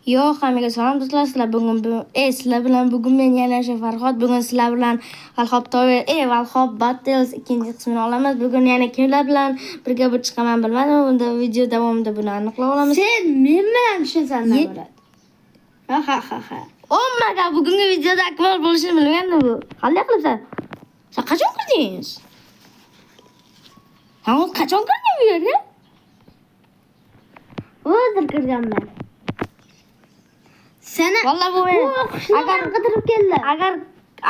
Yo'q, hammaga salom do'stlar. Sizlar bilan bugun men yana Farhod. Bugun sizlar bilan Valhop Tower, Valhop Battles ikkinchi qismini olamiz. Bugun yana kimlar bilan birga chiqaman bilmadim. Unda video davomida buni aniqlab olamiz. Sen men bilan tushunsan bo'ladi. Ha. Ommaga bugungi videoda akmal bo'lishini bilgandim bu. Qanday qilibsan? Sen qachon kirdingiz? Sen qachon kirding bu yerga? Hozir kirganman. Seni Vallahi bu men agar qidirib keldi.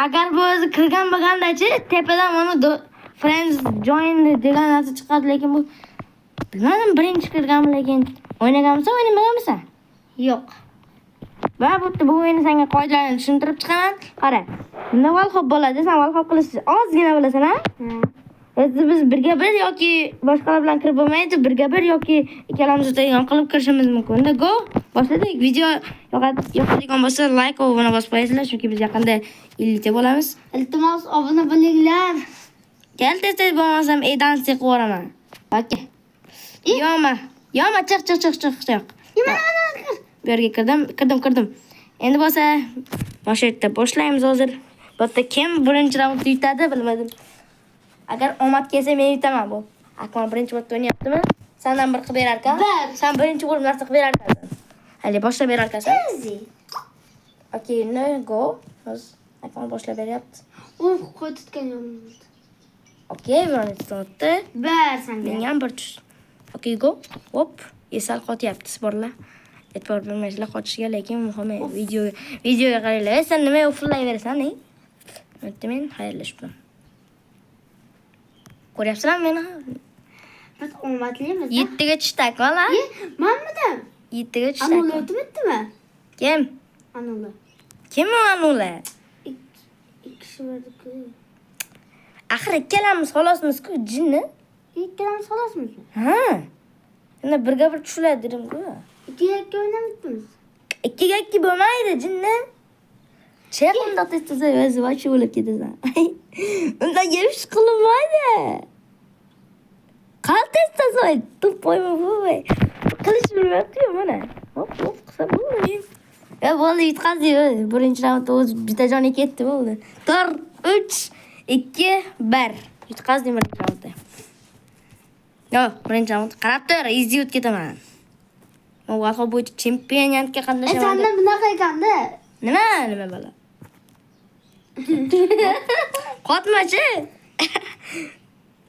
Agar bu o'zi kirgan bo'lganda-chi, tepadan mana friends join degan narsa chiqadi, lekin bu bilmadim, birinchi kirganmi, lekin o'ynaganmisan, o'ynamaganmisan? Yo'q. Va bu o'yinni senga qoidalarini tushuntirib chiqaman. Qara. Bunda Valhop bo'ladi, sen Valhop qilishni ozgina bilasan, ha? Biz birga bir yoki boshqalar bilan kirib bo'lmaydi, birga bir yoki ikkalamiz o'tadigan qilib kirishimiz mumkin. Unda go. Boshladik. Video yoqadigan bo'lsa like va obuna bosib qo'yasizlar, chunki biz yaqinda 50 ta bo'lamiz. Iltimos obuna bo'linglar. Kel tez bo'lmasam dansa qilib yuboraman. Okey. Yoma, chiq. Bu yerga kirdim. Endi bo'lsa boshlaydi. Boshlaymiz hozir. Bu yerda kim birinchi raundni yutadi bilmadim. Agar omad kelsa men yutaman bu. Akmal birinchi bo'lib o'ynayaptimi? Sendan bir qilib berar ekan. Sen birinchi bo'lib narsa qilib berar ekansan. Hali boshlab berar ekansan. Okey, no go. Hozir Akmal boshlab beryapti. Qo'ytgan yo'q. Okey, mana tutdi. Ber senga. Menga ham bir tush. Okey, go. Hop, esal qotyapti, sporlar. E'tibor bermaysizlar qochishga, lekin muhimi videoga qaranglar. Sen nima uflayverasan, ne? Men xayrlashibman. Ko'ryapsizlar meni? Biz omadlimiz. 7 ga tushdi Akmal, ha? Menmidim. 7 ga tushdi. Anula o'tibdimi? Kim? Anula. Kim u Anula? Ikki bordi-ku. Axir ikkalamiz xolosmiz-ku, jinni. Ikkalamiz xolosmizmi? Ha. Endi birga bir tushlar dedim-ku. Ikkiga o'ynamabmiz. 2 ga 2 bo'lmaydi, jinni. Chaqimda testasa o'zi vachi bo'lib ketasan. Undan gelish qilinmaydi. Qal testasa to'poyma bo'y. Qilish bilmayapti-ku mana. Hop, qilsa bo'ldi. Bo'ldi, yutqazdi. Birinchi raundda o'zi bitta joni ketdi bo'ldi. 4 3 2 1. Yutqazdi birinchi raundda. Yo'q, birinchi raund qarab tur, easy o'tib ketaman. Men Valhop bo'yicha chempionatga qatnashaman. Senda bunaqa ekanda. Nima bo'la? Qotmachi.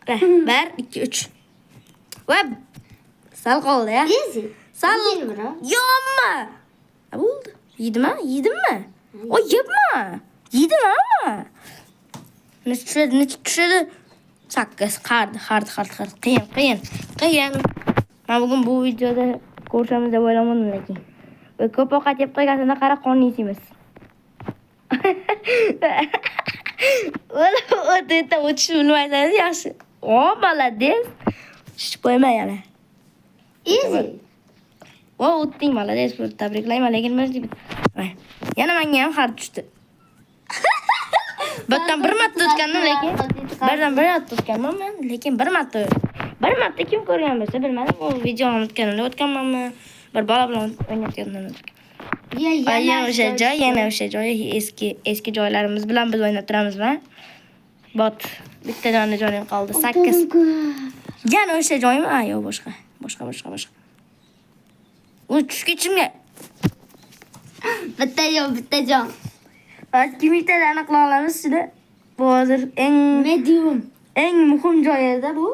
1 2 3. Va sal qoldi ya. Easy. Sal. Yo'qmi? Bo'ldi. Yedimmi? O, yebma. Yedimmi ama? Necha tushadi? 8 hard. Qiyin. Men bugun bu videoda ko'rishamiz deb o'ylamadim, lekin. Va ko'p ovqat yeb qo'yganingizda qara qonni yeysiz. O'ta o'tish bilmaysangiz yaxshi. O, malades. Tushib qo'yma yana. Easy. O, o'tding, malades. Tabriklayman, lekin yana menga ham hard tushdi. Birdan bir marta o'tgandim, lekin men, lekin bir marta kim ko'rgan bo'lsa bilmadim. U videoni o'tganimda o'tganmanmi? Bir bola bilan o'ynayotgandim. Yana o'sha joy eski joylarimiz bilan biz o'ynab turamiz, va bot bitta joyim qoldi, 8. Yana o'sha joymi? Yo'q, boshqa. U tushga chimga. Bitta jon. Kimlikda aniqlay olamiz shuni. Bu hozir eng muhim joy edi bu.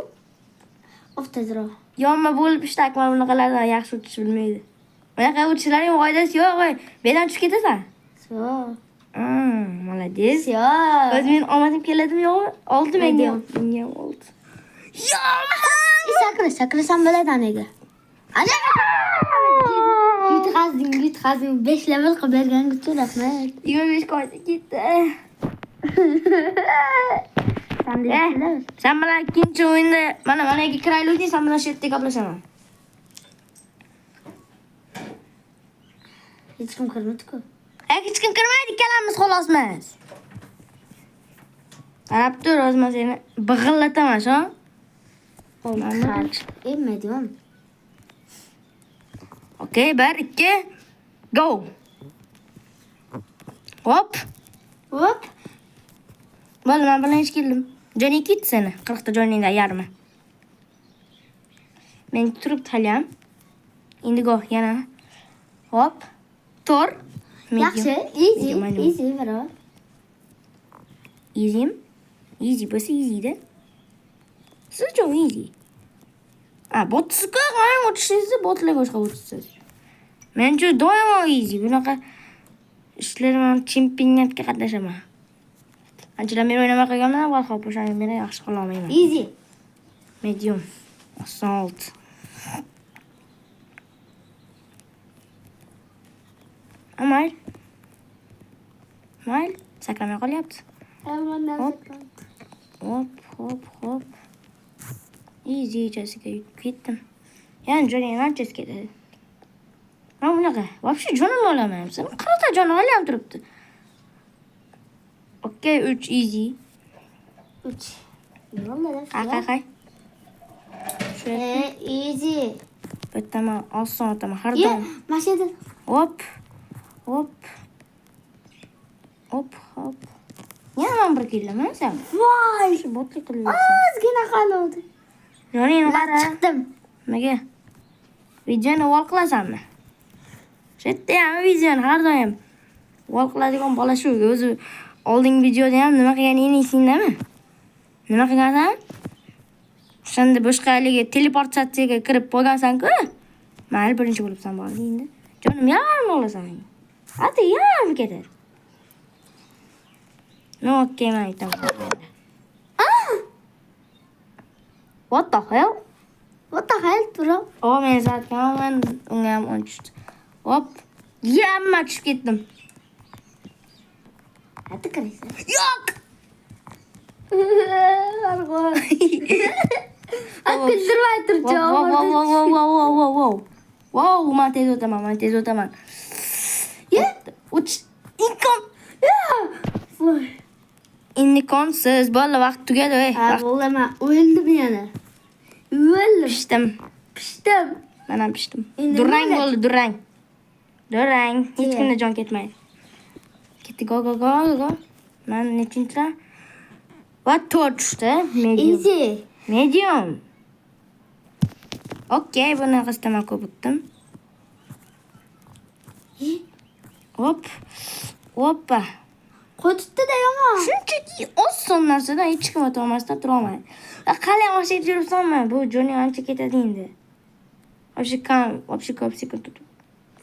Tezroq. Yonma bo'lib ishda Akmal bunaqalardan yaxshi o'tish bilmaydi. Bunaqa o'tishlarning qoidasi yo'q, voy. Bedan tushib ketasan. Молодец. O'z men omadim keladimi yo'qmi? Oldi menga. Menga oldi. Sakrasam bo'ladi anaga. Yutqazding 5 level qilib berganingiz uchun rahmat. 25 qo'ydi ketdi. Sen bilan ikkinchi o'yinda mana kiraylik, sen bilan shu yerda gaplashaman. Hech kim kirmadi-ku. Hech kim kirmaydi, ikkalamiz xolosmiz. Qarab tur, o'zim seni big'illataman, shu. Medium. Okey, 1 2 Go. Hop. Hop. Bo'ldi, men bilan hech keldim. Joning ketdi seni. 40 ta joningda yarmi. Men turib talyam. Endi go yana. Hop. Tor. Yaxshi. Easy bro. Easy. Easy bo'lsa easy-da. Siz uchun easy. Botisiga qanday o'tishsiz, botlarga boshqa o'tishsiz. Mencha doimo easy. Bunaqa ishlarim chempionatga qatnashaman. Anchadan beri o'ynamay qolganman, va hop o'shani men yaxshi qila olmayman. Easy. Medium. Assault. Mayl. Sakramay qolyapti. Hop. Easy chasiga ketdim. Yani joning anchasi ketadi. Men bunaqa вообще jonimni olaman. Sen 40 ta jon olyapti turibdi. Okay, 3 easy. 3. Yo'lda. Qay. Easy. Bittaman oson o'taman har doim. Mashina. Hop. Yana men bir kelaman sen. Voy. Shu botlik qilyapsan. Ozgina qoldi. Joningni qara. Chiqdim. Nimaga? Videoni vol qilasanmi? Shetda ham videoni har doim vol qiladigan bola shu. O'zi oldingi videoda ham nima qilganingni esingdami? Nima qilgansan? O'shanda boshqaligi teleportatsiyaga kirib qolgansan-ku. Mayli birinchi bo'libsan bordi endi. Jonim yarmi olasan. Hadi yarmi ketadi. No, okay, man, aytaman. What the hell, bro? Men zatgan, unga ham o'chdi. Hop. Yamma tushib ketdim. Hadi qaraysan. Yo'q. Kuldirmay turchi. Wow, men tez o'taman. Uch. Indikonsiz, bola vaqt tugadi. Bo'laman. O'ldim yana. Pishdim. Men ham pishdim. Durang bo'ldi, durang. Hech kimda jon ketmaydi. Ketdi, go. Men nechinchidan? Va tushdi. Medium. Okay, buni qisman ko'p o'tdim. Hoppa. Qo'tibdi-da yomon. Shunchaki oson narsadan hech kim o'ta olmasdan tura olmaydi. Qalay o'xshayib yuribsanmi? Bu joning ancha ketadi endi. Вообще ko'p sekund tutib.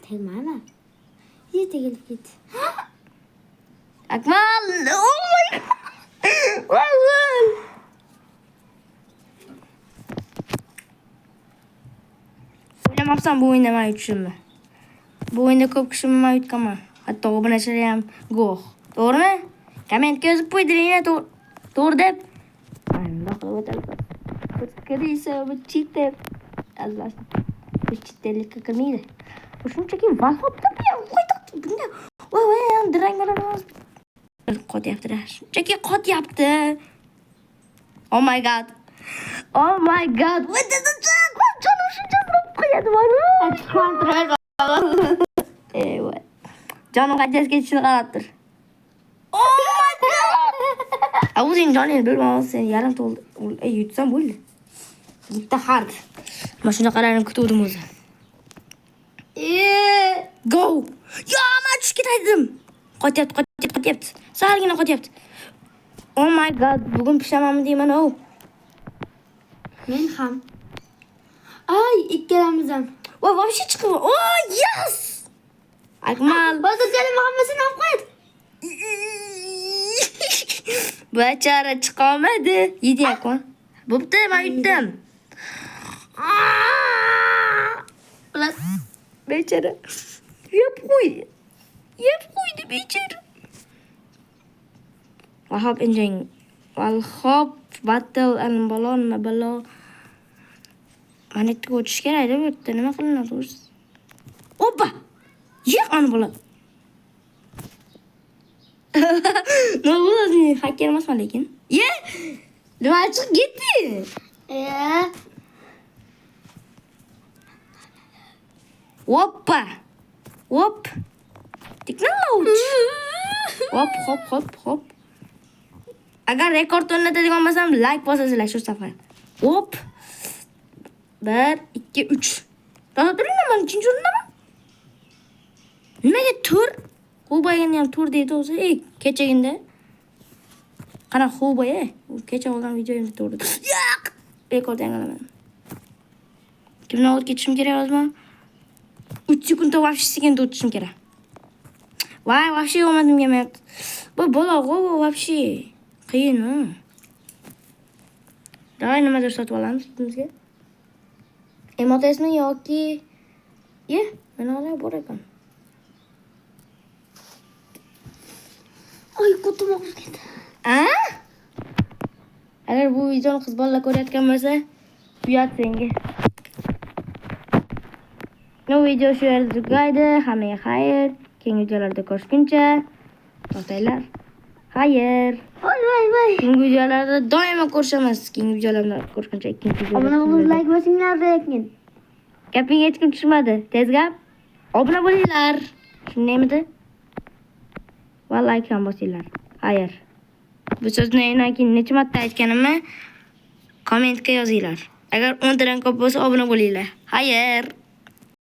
Tegmayman. Tegilib ketdi. Akmal! Oh my god! O'ylamabsan bu o'yinda men yutishimni. Bu o'yinda ko'p kishi men yutganman. Hatto obunachilar ham guvoh. To'g'rimi? Kommentga yozib qo'ydiringlar, to'g'ri deb. Mana qilib o'tadi. Kirisa bu cheater. Azlashdi. Bu cheaterlikka kirmaydi. Bu shunchaki valhobda qo'ydi. Bunda voy, diranglar qotyapti. Shunchaki qotyapti. Oh my god. What is the jack? Jonim shunchasi qo'yadi mana. Kontrol. Voy. Jonim qanchasiga ketishini qarab tur. Oh my god. O'zing joningni bilmaysan, yarim to'ldi. Yutsam bo'ldi. Bitta hard. Mana shunaqalarni kutuvdim o'zi. Go. Yo, men tushib ketdim. Qotyapti. Salgina qotyapti. Oh my god, bugun pishamanmi deyman, Men ham. Ikkalamiz ham. Voy, вообще chiqib. Oh, yes! Akmal. Hozirchalik hammasini olib qo'ydi. Bechara chiqolmadi. Yediyapman. Bo'pti, men yutdim. Bechara. Yeb qo'ydi bechara. Vahab enjang. Valhop battle and balon nima balo. Mana yerga o'tish kerak-da bu yerda. Nima qilinadi o'zi? Oppa! Ani bola. Nima bo'ladi? Hacker emasman lekin. Nima chiqib ketdi? Oppa! Hop. Technology. Hop. Agar rekord o'rnatadigan bo'lsam, like bosasizlar shu safar. Hop. 1, 2, 3. To'g'ri turinglar, men 3-o'rindaman. Nimaga tur? Xubayni ham tur deydi o'zi. Kechaginda. Qana Xubay, kecha olgan videoyimda tur dedi. Yo'q. Rekord yangilaman. Kimdan o'tib ketishim kerak hozir? 3 sekundda вообще sekundda o'tishim kerak. Voy, вообще olmadim demayapti. Bu bolog'u вообще qiyin. Davay nimadir sotib olamiz bizga. Emotasmi yoki mana olay bor ekan. Ay, qo'tim og'rib ketdi. Agar bu videoni qiz bolalar ko'rayotgan bo'lsa, uyat senga. Bu video shu yerda tugaydi. Hammaga xayr. Keyingi videolarda ko'rishguncha to'xtanglar. Xayr. Voy. Keyingi videolarda doimo ko'rishamiz. Keyingi videolarda ko'rishguncha ikkinchi videoda. Obuna bo'lib like bosinglar lekin. Gapingga hech kim tushmadi. Tez gap. Obuna bo'linglar. Shundaymidi? Va like ham bosinglar. Xayr. Bu so'zni keyin necha marta aytganimni kommentga yozinglar. Agar 10 tadan ko'p bo'lsa obuna bo'linglar. Xayr.